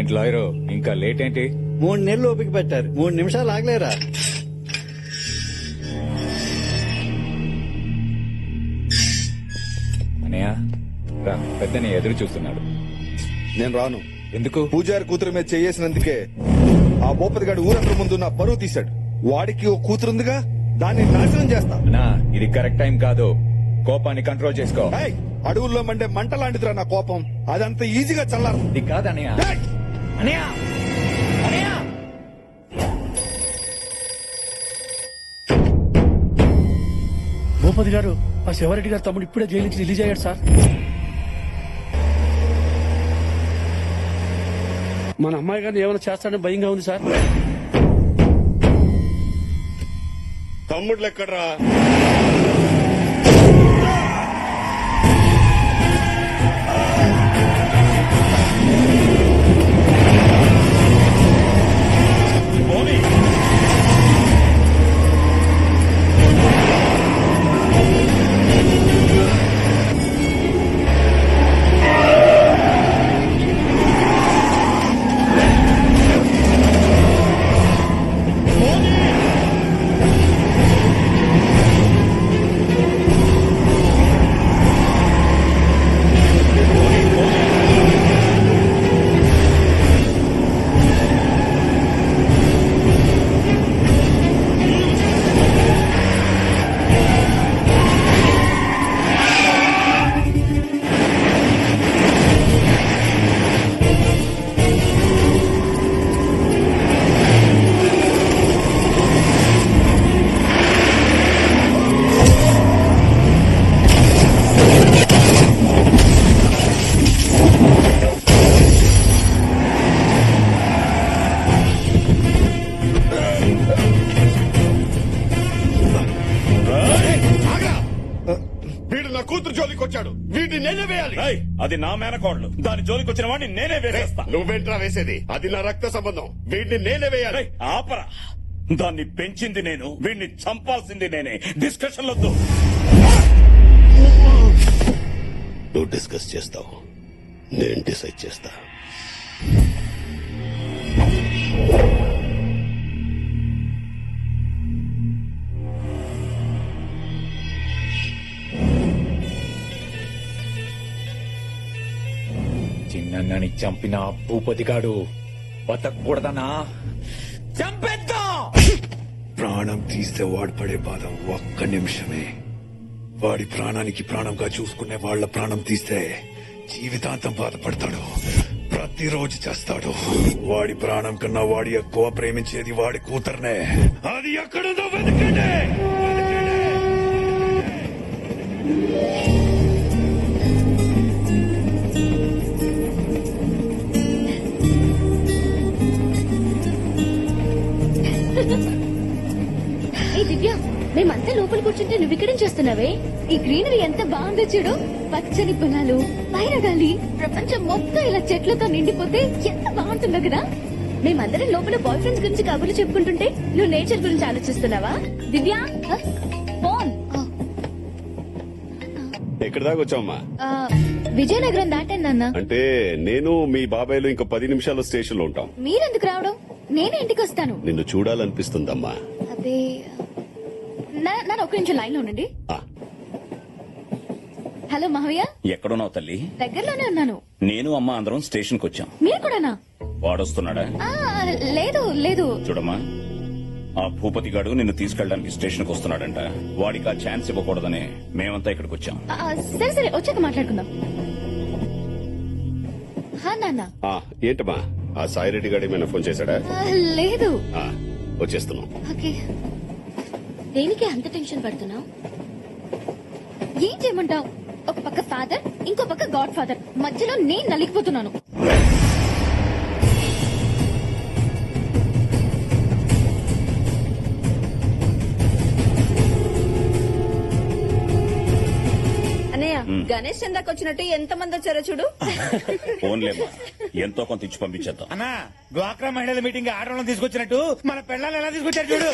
ఏంటి లాయరు ఇంకా లేట్ ఏంటి? 3 నెలలు ఓపిక పెట్టారు, 3 నిమిషాలు ఆగలేరా? అనయ్య రా, పెద్దని ఎదురు చూస్తున్నాడు. నేను రాను. ఎందుకు? పూజారి కూతురు మీద చేసినందుకే ఆ భూపతి గారు ఊరందరి ముందు నా పరువు తీశాడు. వాడికి ఓ కూతురుందిగా, దాన్ని నాశనం చేస్తా. నా ఇది కరెక్ట్ టైం కాదు, కోపాన్ని కంట్రోల్ చేసుకో. ఏయ్, అడవుల్లో మండే మంట లాంటిదిరా నా కోపం. అదంత ఈజీగా చల్లారు. ఇది కాదనయ్య. అనయ్య అనయ్య భూపతి గారు, ఆ శివారెడ్డి గారు తమ్ముడు ఇప్పుడే జైలు నుంచి రిలీజ్ అయ్యాడు సార్. మన అమ్మాయి గారిని ఏమైనా చేస్తాడని భయంగా ఉంది సార్. తమ్ముడు ఎక్కడ్రా? వీడు నా కూతురు జోలికి వచ్చాడు, వీటిని నేనే వేయాలి. అది నా మేనకోడలు, దాని జోలికి వచ్చిన వాడిని నేనే వేసేస్తా. నువ్వేంట్రా వేసేది? అది నా రక్త సంబంధం, వీటిని నేనే వేయాలి. ఆపరా, దాన్ని పెంచింది నేను, వీడిని చంపాల్సింది నేనే. డిస్కషన్ వద్దు. నువ్వు డిస్కస్ చేస్తావు, నేను డిసైడ్ చేస్తా. చిన్నని చంపిన భూపతిగాడు బతకూడదనా? చంపేద్దాం. ప్రాణం తీస్తే వాడు పడే బాధ ఒక్క నిమిషమే. వాడి ప్రాణానికి ప్రాణంగా చూసుకునే వాళ్ళ ప్రాణం తీస్తే జీవితాంతం బాధపడతాడు, ప్రతిరోజు చేస్తాడు. వాడి ప్రాణం కన్నా వాడి ఎక్కువ ప్రేమించేది వాడి కూతుర్నే. అది ఎక్కడుందో వెతకండి. దివ్య, మేమంతా లోపల కూర్చుంటే నువ్వు ఇక్కడేం చేస్తున్నావే? ఈ గ్రీనరీ ఎంత బాగుందో చూడు, పచ్చని పొలాలు, పైన గాలి, ప్రపంచం మొత్తం ఇలా చెట్లతో నిండిపోతే ఎంత బాగుంటుందో కదా. మేమందరం లోపల బాయ్ ఫ్రెండ్స్ గురించి కబుర్లు చెప్పుకుంటుంటే నువ్వు నేచర్ గురించి ఆలోచిస్తున్నావా? దివ్య, ఫోన్. ఎక్కడి దాకా వచ్చావమ్మా? విజయనగరం దాటాను నాన్న. అంటే నేను మీ బాబాయ్లు ఇంకో 10 నిమిషాల్లో స్టేషన్ లో ఉంటాం. మీరెందుకు రావడం? నేనే ఇంటికి వస్తాను. నిన్ను చూడాలనిపిస్తుందమ్మా. అదే, నన్ను ఒక నిమిషం లైన్ లో ఉండండి. హలో మావయ్య. ఎక్కడున్నావు తల్లి? దగ్గరలోనే ఉన్నాను. నేను అమ్మ అందరం స్టేషన్ కు వచ్చాం. మీరు కూడానా? వాడొస్తున్నాడా? లేదు లేదు. చూడమ్మా, ఆ భూపతి గాడు నిన్ను తీసుకెళ్ళడానికి స్టేషన్ కు వస్తున్నాడంట. వాడికి ఆ ఛాన్స్ ఇవ్వకూడదని మేమంతా ఇక్కడికి వచ్చాం. సరే సరే, వచ్చాక మాట్లాడుకుందాం. నాన్న. ఏంటమ్మా, ఆ సాయిరెడ్డి గారు ఏమైనా ఫోన్ చేశాడా? లేదు. వచ్చేస్తున్నాం. ఓకే. దేనికి అంత టెన్షన్ పడుతున్నావు? ఏం చేయమంటావు? ఒక పక్క ఫాదర్, ఇంకో పక్క గాడ్ ఫాదర్, మధ్యలో నేను నలిగిపోతున్నాను. గణేష్ చందాకి వచ్చినట్టు ఎంత మంది వచ్చారో చూడు. ఫోన్లేమ్మా, ఎంతో కొంత ఇచ్చి పంపించేద్దాం. అన్నా, డ్వాక్రా మహిళల మీటింగ్ ఆడవాళ్ళని తీసుకొచ్చినట్టు మన పిల్లలు ఎలా తీసుకొచ్చారు చూడు.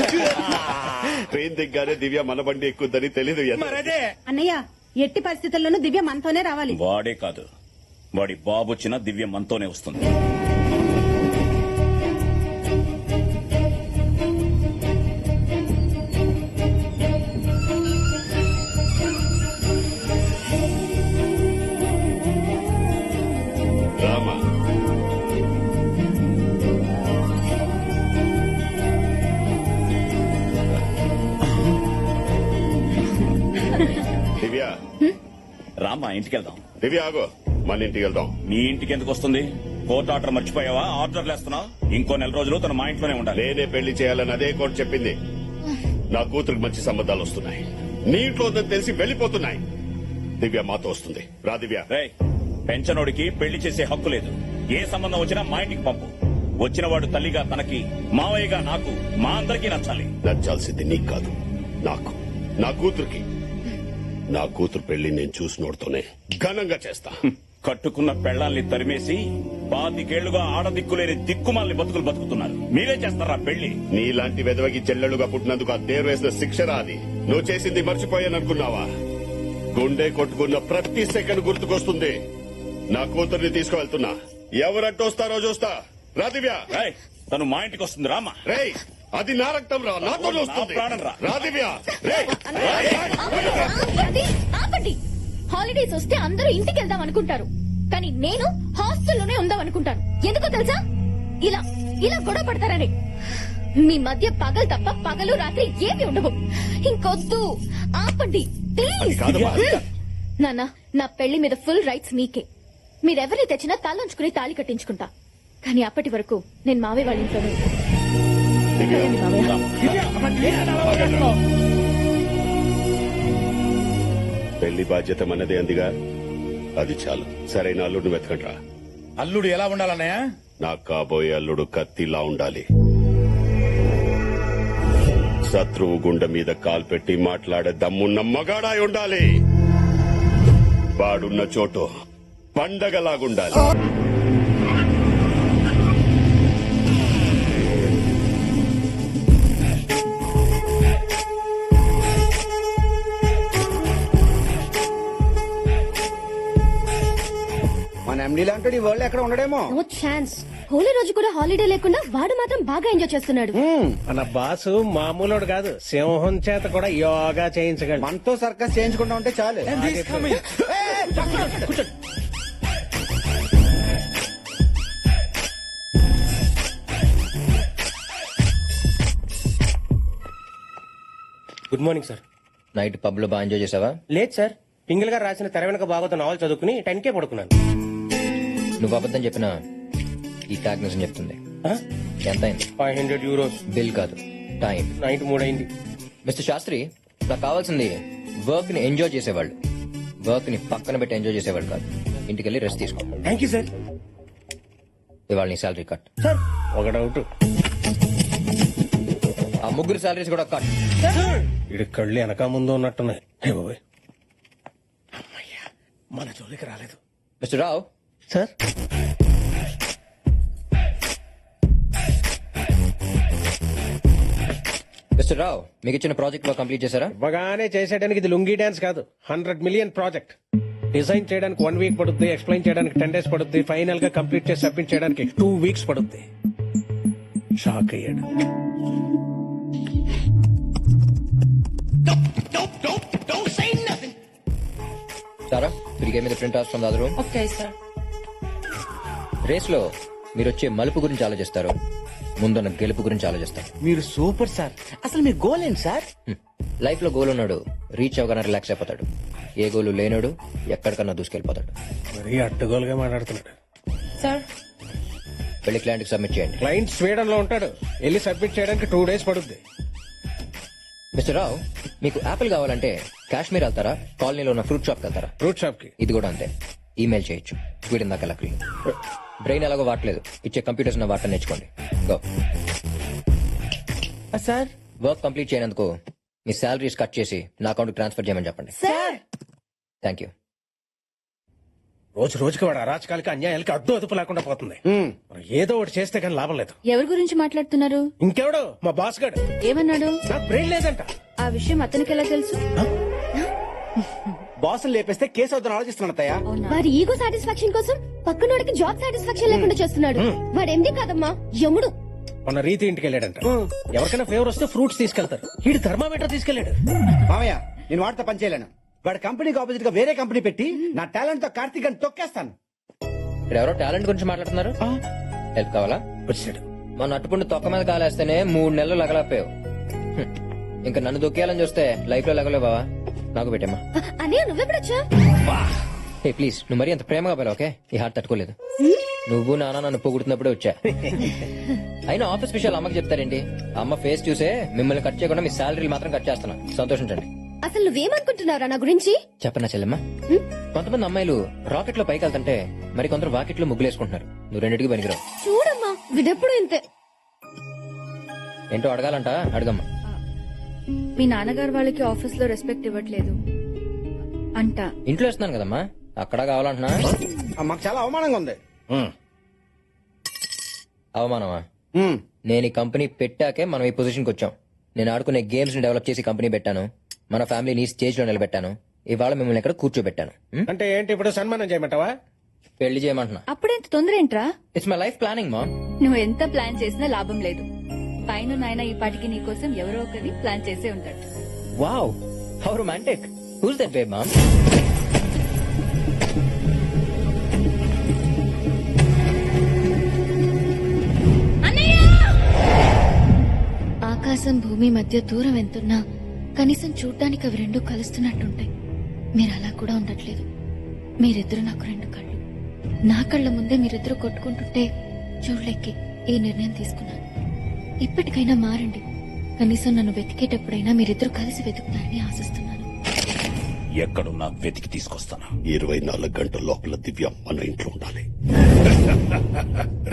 ట్రైన్ దిగ్గానే దివ్య మన బండి ఎక్కుద్దని తెలీదు. మరదే అన్నయ్య, ఎట్టి పరిస్థితుల్లోనూ దివ్య మనతోనే రావాలి. వాడే కాదు, వాడి బాబు వచ్చిన దివ్య మనతోనే వస్తుంది. దివ్య రామ్మా ఇంటికి వెళ్దాం. దివ్య ఆగో, మన ఇంటికి వెళ్దాం. నీ ఇంటికి ఎందుకు వస్తుంది? కోర్టు ఆర్డర్ మర్చిపోయావా? ఆర్డర్లు వేస్తున్నావు. ఇంకో నెల రోజులు తన మా ఇంట్లోనే ఉండాలి. నేనే పెళ్లి చేయాలని అదే కోర్టు చెప్పింది. నా కూతురికి మంచి సంబంధాలు వస్తున్నాయి. నీ ఇంట్లో ఉందని తెలిసి వెళ్లిపోతున్నాయి. దివ్య మాతో వస్తుంది. రా దివ్య. రేయ్, పెంచనోడికి పెళ్లి చేసే హక్కు లేదు. ఏ సంబంధం వచ్చినా మా ఇంటికి పంపు. వచ్చిన వాడు తల్లిగా తనకి, మావయ్యగా నాకు, మా అందరికీ నచ్చాలి. నచ్చాల్సింది నీకు కాదు, నాకు, నా కూతురికి. నా కూతురు పెళ్లి నేను చూసినోడుతోనే ఘనంగా చేస్తా. కట్టుకున్న పెళ్లాల్ని తరిమేసి 25 ఆడదిక్కులేని దిక్కుమాలని బతుకులు బతుకుతున్నారు. మీరే చేస్తారా పెళ్లి? నీలాంటి వెదవకి చెల్లెలుగా పుట్టినందుకు ఆ దేవుడు వేసిన శిక్షరా అది. నువ్వు చేసింది మర్చిపోయాననుకున్నావా? గుండె కొట్టుకున్న ప్రతి సెకండ్ గుర్తుకొస్తుంది. నా కూతుర్ని తీసుకువెళ్తున్నా. ఎవరంటూ వస్తారో చూస్తా. రా దివ్య. రేయ్, తను మా ఇంటికి వస్తుంది. రామా. రేయ్, అది నా రక్తం రా, నాతో వస్తుంది. నా ప్రాణం రా. రా దివ్య. రేయ్. ఆపండి. హాలిడేస్ వస్తే అందరూ ఇంటికి వెళ్దాం అనుకుంటారు, కానీ నేను హాస్టల్లోనే ఉందాం అనుకుంటాను. ఎందుకో తెలుసా? ఇలా ఇలా గొడవ పడతారని. మీ మధ్య పగలు తప్ప పగలు రాత్రి ఏమి ఉండవు. ఇంకొద్దు, ఆపండి ప్లీజ్. నాన్న, నా పెళ్లి మీద ఫుల్ రైట్స్ మీకే. మీరెవరిని తెచ్చినా తలంచుకుని తాళి కట్టించుకుంటా. కానీ అప్పటి వరకు నేను మావయ్య వాళ్ళ ఇంట్లోనే ఉంటాను. సరేండి మావయ్య. పెళ్లి బాధ్యత మనదే అందిగా, అది చాలు. సరైన అల్లుడిని వెతకండ్రా. అల్లుడు ఎలా ఉండాలన్నయ్య? నాకు కాబోయే అల్లుడు కత్తిలా ఉండాలి. శత్రువు గుండె మీద కాలు పెట్టి మాట్లాడే దమ్మున్న మగాడాయి ఉండాలి. వాడున్న చోటు పండగలాగుండాలి. మన ఎండీ లాంటి వరల్డ్ ఎక్కడ ఉండడేమో. No chance. హోలీ రోజు కూడా హాలిడే లేకుండా వాడు మాత్రం బాగా ఎంజాయ్ చేస్తున్నాడు. మన బాసు మామూలుడు కాదు, సింహం చేత కూడా యోగా చేయించగలడు. మనతో సర్కస్ చేయించుకుంటా ఉంటే చాలు. Good morning sir. Night pub లో బాగా ఎంజాయ్ చేసావా? లేదు సార్, పింగిల్ గారు రాసిన తెర వెనక బాగోతో నావల్ చదువుకుని 10K పడుకున్నాను. నువ్వు అబద్ధం చెప్పినా ఈ ట్యాగ్ నిజం చెప్తుంది. ఎంత అయింది? 500 euros. బిల్ కాదు, టైం. నైట్ 3 అయింది. మిస్టర్ శాస్త్రి, నాకు కావాల్సింది వర్క్ ని ఎంజాయ్ చేసేవాళ్ళు, వర్క్ ని పక్కన పెట్టి ఎంజాయ్ చేసేవాళ్ళు కాదు. ఇంటికి వెళ్ళి రెస్ట్ తీసుకో. Thank you sir. ఇవాళ నీ శాలరీ కట్. సార్ ఒక డౌట్, ఆ ముగ్గురు శాలరీస్ కూడా కట్. ఇడి కళ్ళు వెనక ముందు ఉన్నట్టున్నాయి. హే బాబోయ్, అమ్మయ్యా, మన జోలికి రాలేదు. మిస్టర్ రావు. సార్ మిస్టర్ రావు, మీకు ఇచ్చిన ప్రాజెక్ట్ వర్క్ కంప్లీట్ చేశారా? ఇవ్వగానే చేసేయడానికి ఇది లుంగీ డాన్స్ కాదు, 100 million ప్రాజెక్ట్. డిజైన్ చేయడానికి 1 week పడుద్ది, ఎక్స్ప్లెయిన్ చేయడానికి 10 days పడుద్ది, ఫైనల్ గా కంప్లీట్ చేసి సబ్మిట్ చేయడానికి 2 weeks పడుద్ది. షాక్ అయ్యాడు. సారా, తిరిగే మీద print out from the other room. Okay sir. Race లో మీరు వచ్చే మలుపు గురించి ఆలోచిస్తారు, ముందున్న గెలుపు గురించి ఆలోచిస్తారు. మీరు సూపర్ సార్. అసలు మీ గోల్ ఏంటి సార్? లైఫ్ లో గోల్ ఉన్నాడు రీచ్ అవగానే రిలాక్స్ అయిపోతాడు. ఏ గోలు లేనాడు ఎక్కడికన్నా దూసుకెళ్ళిపోతాడు. మరీ అడ్డగోలుగా మాట్లాడుతున్నాడు. సార్ వెళ్ళి క్లయింట్ కి సబ్మిట్ చేయండి. క్లయింట్ స్వీడన్ లో ఉంటాడు, వెళ్ళి సబ్మిట్ చేయడానికి 2 days పడుద్ది. మిస్టర్ రావు, మీకు యాపిల్ కావాలంటే కాశ్మీర్ వెళ్తారా, కాలనీలో ఉన్న ఫ్రూట్ షాప్ వెళ్తారా? ఫ్రూట్ షాప్ కి. ఇది కూడా అంతే, ఈమెయిల్ చేయొచ్చు. స్వీడన్ దాకా లక్లీ. బ్రెయిన్ ఎలాగో వాడలేదు, ఇచ్చే కంప్యూటర్స్ ఉన్న వాటర్ నేర్చుకోండి. గో. సార్ వర్క్ కంప్లీట్ చేయనందుకు మీ శాలరీస్ కట్ చేసి నా అకౌంట్ ట్రాన్స్ఫర్ చేయమని చెప్పండి. Sir thank you. రోజు రోజుకి వాడు అరాచకాలకి అన్యాయాలకి అడ్డు అదుపు లేకుండా పోతుంది. మనం ఏదో ఒకటి చేస్తే కానీ లాభం లేదు. ఎవరి గురించి మాట్లాడుతున్నారు? ఇంకెవడు, మా బాస్ గడు. ఏమన్నాడు? నాకు బ్రెయిన్ లేదంట. ఆ విషయం అతనికి ఎలా తెలుసు? బాసులు లేపేస్తే కేసు అవుతాను ఆలోచిస్తున్నాడు తయ్యా. వారి ఈగో సాటిస్ఫాక్షన్ కోసం పక్కనోడికి జాబ్ సాటిస్ఫాక్షన్ లేకుండా చేస్తున్నాడు. వాడు ఎండి కాదమ్మా, యముడు. మన రీతి ఇంటికి వెళ్ళాడంట. ఎవరికైనా ఫేవర్ వస్తే ఫ్రూట్స్ తీసుకెళ్తారు, వీడు థర్మామీటర్ తీసుకెళ్లాడు. మామయ్య, నేను వాడితో పని చేయలేను. వాడి కంపెనీకి ఆపోజిట్ గా వేరే కంపెనీ పెట్టి నా టాలెంట్ తో కార్తీక్ అని తొక్కేస్తాను. ఇక్కడ ఎవరో టాలెంట్ గురించి మాట్లాడుతున్నారు. హెల్ప్ కావాలా? వచ్చాడు. మన అట్టుపుండి తొక్క మీద కాలేస్తేనే 3 నెలలు లగలపోయావు. ఇంకా నన్ను దొక్కేయాలని చూస్తే లైఫ్ లో లగలేవా? నాకు పెట్టమ్మా. అన్నయ్య నువ్వెప్పుడొచ్చా? హే ప్లీజ్, నువ్వు మరీ అంత ప్రేమగా పోలే, ఓకే? ఈ హార్ట్ తట్టుకోలేదు. నువ్వు నాన్న నన్ను పొగుడుతున్నప్పుడే వచ్చా. అయినా ఆఫీస్ విషయాలు అమ్మకి చెప్తారేంటి? అమ్మ ఫేస్ చూసే మిమ్మల్ని కట్ చేయకుండా మీ శాలరీ మాత్రం కట్ చేస్తున్నా. సంతోషించండి. అసలు నువ్వేమనుకుంటున్నారా నా గురించి? చెప్పనా చెల్లెమ్మా? కొంతమంది అమ్మాయిలు రాకెట్ లో పైకి వెళ్తుంటే మరి కొందరు వాకెట్ లో ముగ్గులేసుకుంటున్నారు. నువ్వు రెండింటికి పనికిరావు. చూడమ్మా విడెప్పుడు ఇంతే. ఏంటో అడగాలంట, అడగమ్మా. మీ నాన్నగారు వాళ్ళకి ఆఫీస్ లో రెస్పెక్ట్ ఇవ్వట్లేదు అంట. ఇంట్లో ఇస్తున్నాను కదమ్మా, అక్కడ కావాలంటున్నా. మాకు చాలా అవమానంగా ఉంది. అవమానమా? నేను ఈ కంపెనీ పెట్టాకే మనం ఈ పొజిషన్కి వచ్చాం. నేను ఆడుకునే గేమ్స్ ని డెవలప్ చేసి కంపెనీ పెట్టాను. మన ఫ్యామిలీని స్టేజ్ లో నిలబెట్టాను. ఇవాళ మిమ్మల్ని ఇక్కడ కూర్చోబెట్టాను. అంటే ఏంటి ఇప్పుడు సన్మానం చేయమంటావా? పెళ్లి చేయమంటున్నా. అప్పుడెంత తొందర ఏంట్రా? ఇట్స్ మై లైఫ్ ప్లానింగ్ మా. నువ్వు ఎంత ప్లాన్ చేసినా లాభం లేదు. పైన నాయన ఈ పాటికి నీ కోసం ఎవరో ఒకరిని ప్లాన్ చేసే ఉంటాడు. Wow, how romantic. Who's that babe mom? ఆకాశం భూమి మధ్య దూరం ఎంతున్నా కనీసం చూడ్డానికి అవి రెండు కలుస్తున్నట్టుంటాయి. మీరు అలా కూడా ఉండట్లేదు. మీరిద్దరు నాకు రెండు కళ్ళు. నా కళ్ళ ముందే మీరిద్దరు కొట్టుకుంటుంటే చూడలేకే ఈ నిర్ణయం తీసుకున్నాను. ఇప్పటికైనా మారండి. కనీసం నన్ను వెతికేటప్పుడైనా మీరిద్దరు కలిసి వెతుకుతారని ఆశిస్తున్నాను. ఎక్కడున్నా వెతికి తీసుకొస్తాను. 24 గంటల లోపల దివ్య మన ఇంట్లో ఉండాలి.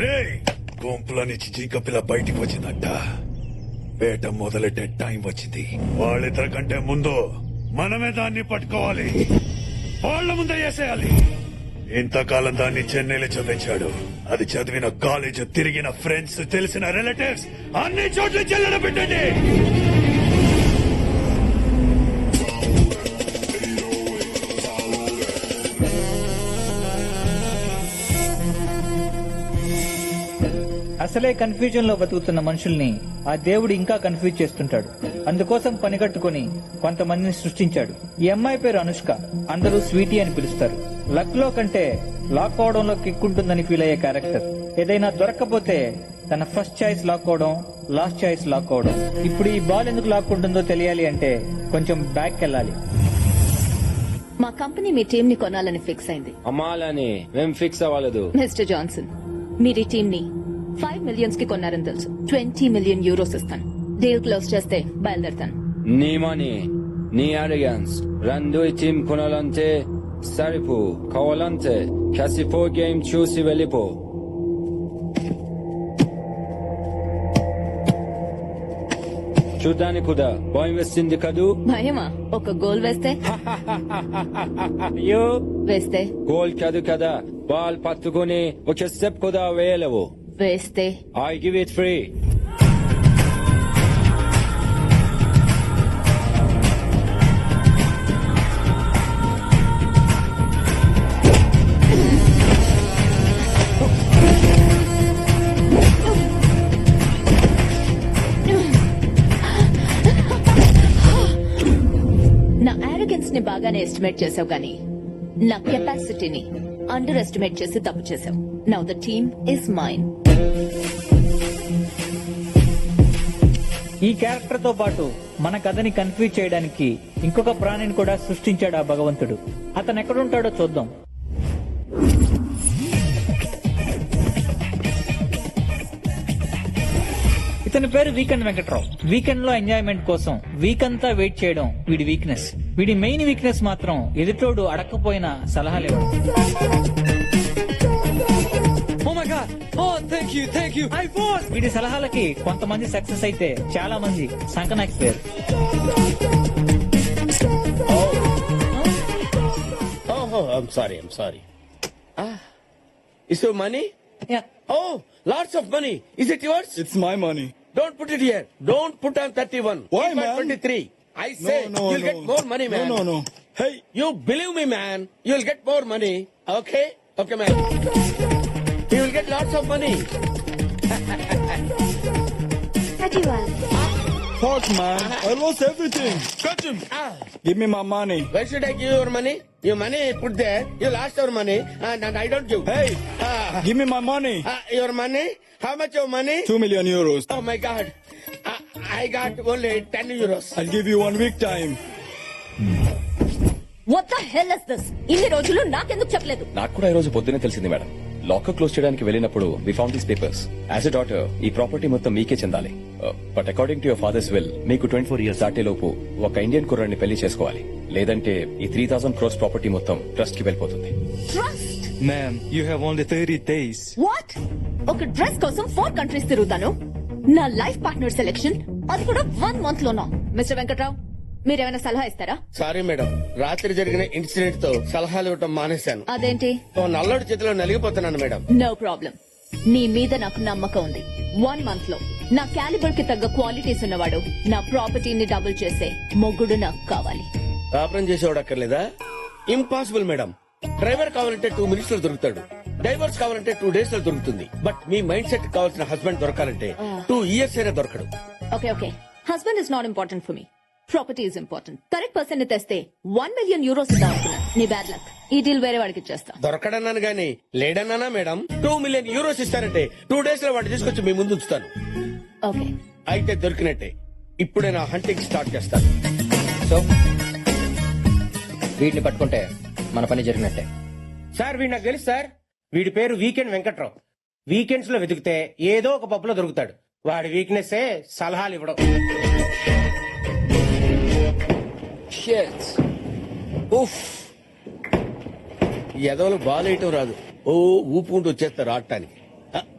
రే, గుంపులో నుంచి జింకపిల్ల బయటికి వచ్చిందంట. వేట మొదలెట్టే టైం వచ్చింది. వాళ్ళిద్దరి కంటే ముందు మనమే దాన్ని పట్టుకోవాలి. వాళ్ళ ముందే వేసేయాలి. ఇంతకాలం దాన్ని చెన్నైలో చదివించాడు. అది చదివిన కాలేజ్, తిరిగిన ఫ్రెండ్స్, తెలిసిన రిలేటివ్స్ అన్ని చోట్ల చెల్లెడ పెట్టండి. అసలే కన్ఫ్యూజన్ లో బతుకుతున్న మనుషుల్ని ఆ దేవుడు ఇంకా కన్ఫ్యూజ్ చేస్తుంటాడు. అందుకోసం పనిగట్టుకుని కొంతమందిని సృష్టించాడు. ఈ అమ్మాయి పేరు అనుష్క. అందరూ స్వీటీ అని పిలుస్తారు. లక్ లో కంటే లాక్ అవడంలో కిక్కుంటుందని ఫీల్ అయ్యే క్యారెక్టర్. ఏదైనా దొరక్కపోతే తన ఫస్ట్ చాయిస్ లాక్ అవడం, లాస్ట్ చాయిస్ లాక్ అవడం. ఇప్పుడు ఈ బాల్ ఎందుకు లాక్కుంటుందో తెలియాలి అంటే కొంచెం బ్యాక్ వెళ్ళాలి. మా కంపెనీ మీ టీం ని కొనాలని ఫిక్స్ అయింది. అమ్మాలని మేం ఫిక్స్ అవ్వలేదు. మిస్టర్ జాన్సన్, మీరు ఈ టీం ని 5 మిలియన్స్ కి కొన్నారని తెలుసు. 20 మిలియన్ యూరోస్ ఇస్తాను. డీల్ క్లోజ్ చేస్తే బయలుదేరుతాను. నీ మనీ, నీ అరిగన్స్ రెండు ఈ టీం కొనాలంటే సరిపో. కావాలంటే కాసిపో గేమ్ చూసి వెళ్ళిపో. చూడ్డానికి కూడా భయం వేస్తుంది కదూ? భయమా? ఒక గోల్ వేస్తే? అయ్యో, వేస్తే గోల్ కాదు కదా, బాల్ పట్టుకుని ఒక స్టెప్ కూడా వేయలేవు. వేస్తే I give it free. నా ఆరోగెన్స్ ని బాగానే ఎస్టిమేట్ చేసావు గానీ నా కెపాసిటీని అండర్ ఎస్టిమేట్ చేసి తప్పు చేసావు. Now the team is mine. ఈ క్యారెక్టర్ తో పాటు మన కథని కన్ఫ్యూజ్ చేయడానికి ఇంకొక ప్రాణిని కూడా సృష్టించాడు ఆ భగవంతుడు. అతను ఎక్కడుంటాడో చూద్దాం. ఇతని పేరు వీకెండ్ వెంకట్రావు. వీకెండ్ లో ఎంజాయ్మెంట్ కోసం వీక్ అంతా వెయిట్ చేయడం వీడి వీక్నెస్. వీడి మెయిన్ వీక్నెస్ మాత్రం ఎదుటోడు అడక్కపోయిన సలహాలు ఇవ్వడం. వీడి సలహాలకి కొంతమంది సక్సెస్ అయితే చాలా మంది సంకనాకిపోయారు. I'm sorry. Is your money? Yeah. Oh, lots of money. Is it yours? It's my money. Don't put it here. Don't put on 31. Why, Keep on man? 23. I say No, you'll get more money, man. No. Hey, You believe me, man. You'll get more money. Okay? Okay, man. You will get lots of money. fuck, man. I lost everything. Catch him. Give me my money. Where should I give your money? Your money put there. You lost your money and I don't give. Hey, give me my money. Your money? How much your money? 2 million euros. Oh my God. I got only 10 euros. I'll give you 1 week time. What the hell is this? ఇన్ని రోజులు నాకెందుకు చెప్పలేదు? నాకు కూడా ఈ రోజు పొద్దునే తెలిసింది మేడం. లాకర్ క్లోజ్ చేయడానికి వెళ్ళినప్పుడు we found these papers. As a daughter ఈ ప్రాపర్టీ మొత్తం మీకే చెందాలి. But according to your father's will మీకు 24 ఇయర్స్ దాటే లోపు ఒక ఇండియన్ కుర్రాన్ని పెళ్లి చేసుకోవాలి. లేదంటే ఈ 3,000 crores ప్రాపర్టీ మొత్తం ట్రస్ట్ కి వెళ్ళిపోతుంది. Trust? Ma'am, you have only 30 days. What? ఒక డ్రెస్ కోసం 4 కంట్రీస్ తిరుగుతాను. నా లైఫ్ పార్ట్నర్ సెలెక్షన్ అది కూడా 1 month లోనా? మిస్టర్ వెంకట్రావు, మీరేమైనా సలహా ఇస్తారా? సారీ మేడం, రాత్రి జరిగిన ఇన్సిడెంట్ తో సలహాలు ఇవ్వటం మానేశాను. అదేంటి? ఓ నల్లోడి చేతిలో నలిగిపోతున్నాను మేడం. No problem. నీ మీద నాకు నమ్మకం ఉంది. 1 month లో నా క్యాలిబర్ కి తగ్గ క్వాలిటీస్ ఉన్నవాడు, నా ప్రాపర్టీని డబుల్ చేసే మొగ్గుడు నాకు కావాలి. కాపురం చేసేవాడు అక్కర్లేదా? Impossible madam. డ్రైవర్ కావాలంటే 2 minutes లో దొరుకుతాడు. డైవర్స్ కావాలంటే 2 days లో దొరుకుతుంది. బట్ మీ మైండ్ సెట్ కావాల్సిన హస్బెండ్ దొరకాలంటే 2 years అయినా దొరకడు. Okay okay, husband is not important for me. Property is important. Correct person ని తెస్తే 1 million euros ఇద్దాం అనుకున్నాను. నీ బ్యాడ్ లక్. ఈ డీల్ వేరే వాడికి ఇచ్చేస్తా. దొరకడన్నాను గానీ లేడన్నానా మేడం? 2 million euros ఇస్తారంటే 2 days లో వాడిని తీసుకొచ్చి మీ ముందు ఉంచుతాను. ఓకే, అయితే దొరికినట్టే. ఇప్పుడే నా హంటింగ్ స్టార్ట్ చేస్తాను. సో వీటిని పట్టుకుంటే మన పని జరిగినట్టే. సార్ వీడు నాకు తెలుసు సార్. వీడి పేరు వీకెండ్ వెంకట్రావు. వీకెండ్స్ లో వెతికితే ఏదో ఒక పప్పులో దొరుకుతాడు. వాడి వీక్నెస్ సలహాలు ఇవ్వడం. ఈ ఎదవలు బాలేయటం రాదు. ఓ ఊపుకుంటూ వచ్చేస్తారు ఆడటానికి.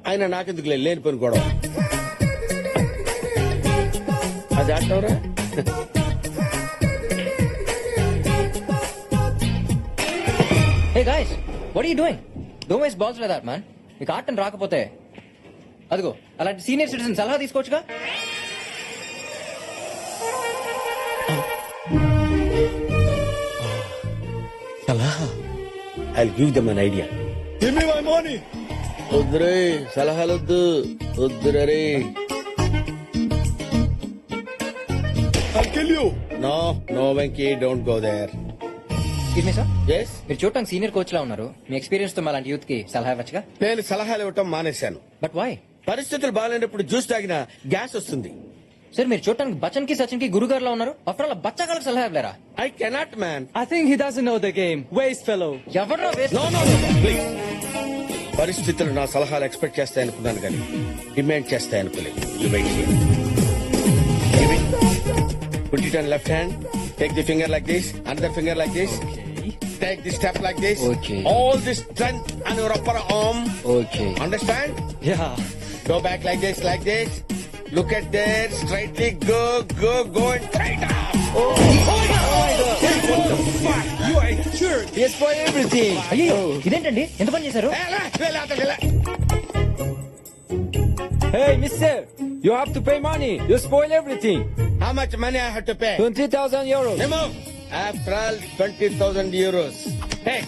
ఆయన నాకెందుకు లేని పని గొడవ. అది ఆడటంరా. Hey guys, what are you doing? Don't waste balls like that, man. నీకు ఆటం రాకపోతే అదిగో అలాంటి సీనియర్ సిటిజన్ సలహా తీసుకోవచ్చుగా. సలహా? I'll give them an idea. Give me my money. వద్దురే సలహాలొద్దు, వద్దురే. I'll kill you. No, Venki, don't go there. Excuse me, sir. Yes? మీరు చూడటానికి senior coach లా ఉన్నారు. మీ experience తో అలాంటి యూత్ కి సలహా ఇవ్వచ్చుగా. నేను సలహాలు ఇవ్వటం మానేశాను. But why? పరిస్థితులు బాగాలేనప్పుడు జ్యూస్ తాగినా గ్యాస్ వస్తుంది. సార్ మీరు చూడటానికి బచ్చన్ కి సచిన్ కి గురుగారు లా ఉన్నారు. ఆఫ్టర్ ఆల్ బచ్చగాళ్ళకి సలహా ఇవ్వలేరా? I cannot, man. I think he doesn't know the game. Waste fellow. ఎవడ్రా వేస్ట్? No, please. పరిస్థితులు నా సలహాలు ఎక్స్పెక్ట్ చేస్తాయనుకున్నాను కానీ demand చేస్తాయనుకోలేదు. You wait here. Give it. Put it on left hand. Take the finger like this. Another finger like this. Take the step like this. Okay. All this strength on your upper arm. Okay. Understand? Yeah. Go back like this, like this. Look at there. Straightly go and straight up. Oh my God. What the fuck? You are a jerk. He spoiled everything. అయ్యో ఇదేంటండి ఎంత పని చేశారు? Hey, mister. You have to pay money. You spoil everything. How much money I have to pay? 20,000 euros. Remove. After all, 20,000 euros. Hey,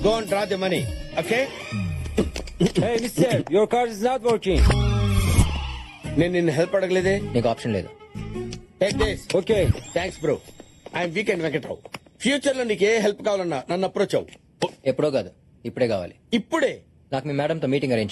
go and draw the money. Okay? Hey, mister. Your card is not working. నేను నిన్ను help అడగలేదే. నీకు option లేదు. Take this. Okay. Thanks, bro. I'm Weekend Venkatrao. Future లో నీకు ఏ help కావాలన్నా నన్ను approach అవ్వు. ఎప్పుడో కాదు ఇప్పుడే కావాలి. ఇప్పుడే? నాకు మీ మేడంతో మీటింగ్ అరేంజ్